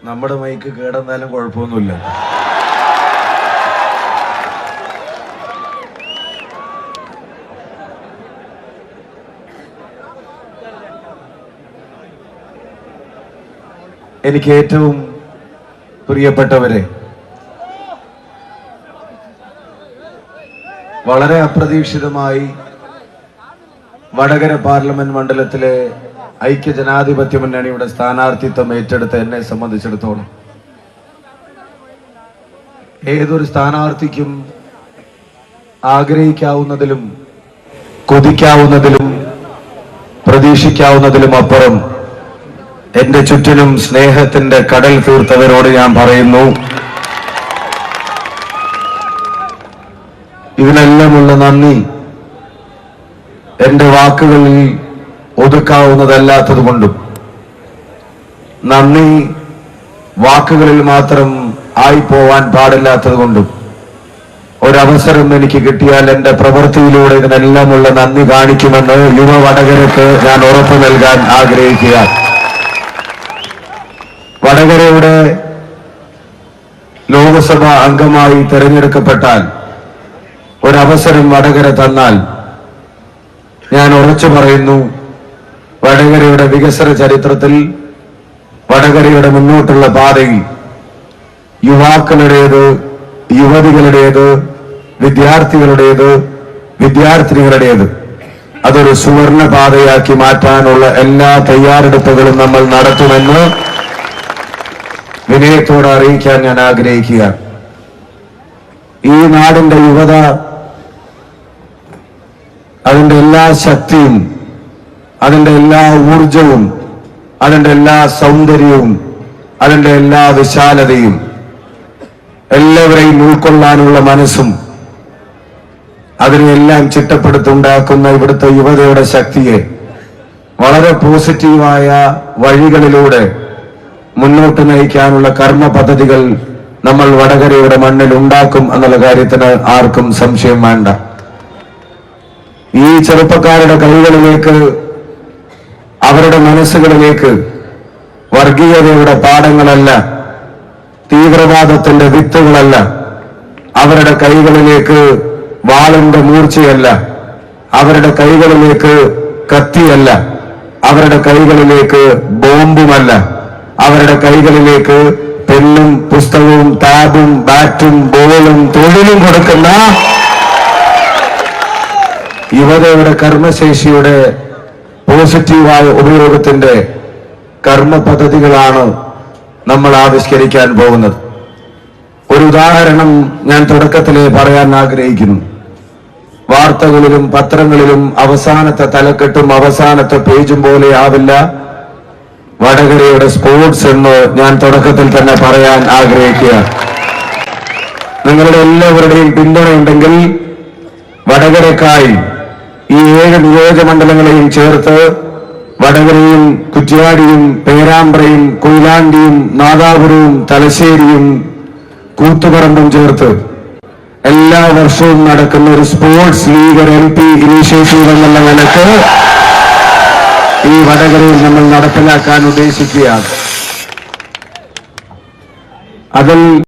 നമ്മുടെ മൈക്ക് കേടെന്നാലും കുഴപ്പമൊന്നുമില്ല. എനിക്ക് ഏറ്റവും പ്രിയപ്പെട്ടവരെ, വളരെ അപ്രതീക്ഷിതമായി വടകര പാർലമെന്റ് മണ്ഡലത്തിലെ ഐക്യജനാധിപത്യ മുന്നണിയുടെ സ്ഥാനാർത്ഥിത്വം ഏറ്റെടുത്ത എന്നെ സംബന്ധിച്ചിടത്തോളം ഏതൊരു സ്ഥാനാർത്ഥിക്കും ആഗ്രഹിക്കാവുന്നതിലും കൊതിക്കാവുന്നതിലും പ്രതീക്ഷിക്കാവുന്നതിലും അപ്പുറം എന്റെ ചുറ്റിനും സ്നേഹത്തിന്റെ കടൽ തീർത്തവരോട് ഞാൻ പറയുന്നു, ഇതിനെല്ലാമുള്ള നന്ദി എന്റെ വാക്കുകളിൽ ഒതുക്കാവുന്നതല്ലാത്തതുകൊണ്ടും നന്ദി വാക്കുകളിൽ മാത്രം ആയിപ്പോവാൻ പാടില്ലാത്തതുകൊണ്ടും ഒരവസരം എനിക്ക് കിട്ടിയാൽ എന്റെ പ്രവൃത്തിയിലൂടെ ഇതിനെല്ലാമുള്ള നന്ദി കാണിക്കുമെന്ന് യുവ വടകരക്ക് ഞാൻ ഉറപ്പു നൽകാൻ ആഗ്രഹിക്കുക. വടകരയുടെ ലോകസഭാ അംഗമായി തെരഞ്ഞെടുക്കപ്പെട്ടാൽ ഒരവസരം വടകര തന്നാൽ ഞാൻ ഉറച്ചു പറയുന്നു, വടകരയുടെ വികസന ചരിത്രത്തിൽ വടകരയുടെ മുന്നോട്ടുള്ള പാതയിൽ യുവാക്കളുടേത്, യുവതികളുടേത്, വിദ്യാർത്ഥികളുടേത്, വിദ്യാർത്ഥിനികളുടേത് അതൊരു സുവർണ പാതയാക്കി മാറ്റാനുള്ള എല്ലാ തയ്യാറെടുപ്പുകളും നമ്മൾ നടത്തുമെന്ന് വിനയത്തോടെ അറിയിക്കാൻ ഞാൻ ആഗ്രഹിക്കുക. ഈ നാടിന്റെ യുവത അതിന്റെ എല്ലാ ശക്തിയും, അതിന്റെ എല്ലാ ഊർജവും, അതിന്റെ എല്ലാ സൗന്ദര്യവും, അതിന്റെ എല്ലാ വിശാലതയും, എല്ലാവരെയും ഉൾക്കൊള്ളാനുള്ള മനസ്സും അതിനെല്ലാം ചിട്ടപ്പെടുത്തുണ്ടാക്കുന്ന ഇവിടുത്തെ യുവതയുടെ ശക്തിയെ വളരെ പോസിറ്റീവായ വഴികളിലൂടെ മുന്നോട്ട് നയിക്കാനുള്ള കർമ്മ പദ്ധതികൾ നമ്മൾ വടകരയുടെ മണ്ണിൽ ഉണ്ടാക്കും എന്നുള്ള കാര്യത്തിന് ആർക്കും സംശയം വേണ്ട. ഈ ചെറുപ്പക്കാരുടെ കൈകളിലേക്ക്, അവരുടെ മനസ്സുകളിലേക്ക് വർഗീയതയുടെ പാഠങ്ങളല്ല, തീവ്രവാദത്തിന്റെ വിത്തുകളല്ല, അവരുടെ കൈകളിലേക്ക് വാളിന്റെ മൂർച്ചയല്ല, അവരുടെ കൈകളിലേക്ക് കത്തിയല്ല, അവരുടെ കൈകളിലേക്ക് ബോംബുമല്ല, അവരുടെ കൈകളിലേക്ക് പെന്നും പുസ്തകവും ടാബും ബാറ്റും ബോളും തൊഴിലും കൊടുക്കുന്ന യുവതയുടെ കർമ്മശേഷിയുടെ പോസിറ്റീവായ ഉപയോഗത്തിന്റെ കർമ്മ പദ്ധതികളാണ് നമ്മൾ ആവിഷ്കരിക്കാൻ പോകുന്നത്. ഒരു ഉദാഹരണം ഞാൻ തുടക്കത്തിലേ പറയാൻ ആഗ്രഹിക്കുന്നു. വാർത്തകളിലും പത്രങ്ങളിലും അവസാനത്തെ തലക്കെട്ടും അവസാനത്തെ പേജും പോലെ ആവില്ല വടകരയുടെ സ്പോർട്സ് എന്ന് ഞാൻ തുടക്കത്തിൽ തന്നെ പറയാൻ ആഗ്രഹിക്കുക. നിങ്ങളുടെ എല്ലാവരുടെയും പിന്തുണയുണ്ടെങ്കിൽ വടകരക്കായി ഈ 7 നിയോജകമണ്ഡലങ്ങളെയും ചേർത്ത് വടകരയും കുറ്റ്യാടിയും പേരാമ്പ്രയും കൊയിലാണ്ടിയും നാദാപുരവും തലശ്ശേരിയും കൂത്തുപറമ്പും ചേർത്ത് എല്ലാ വർഷവും നടക്കുന്ന ഒരു സ്പോർട്സ് ലീഗ് MP ഇനീഷ്യേറ്റീവ് എന്നുള്ള നിലക്ക് ഈ വടകരയിൽ നമ്മൾ നടപ്പിലാക്കാൻ ഉദ്ദേശിക്കുകയാണ്. അതിൽ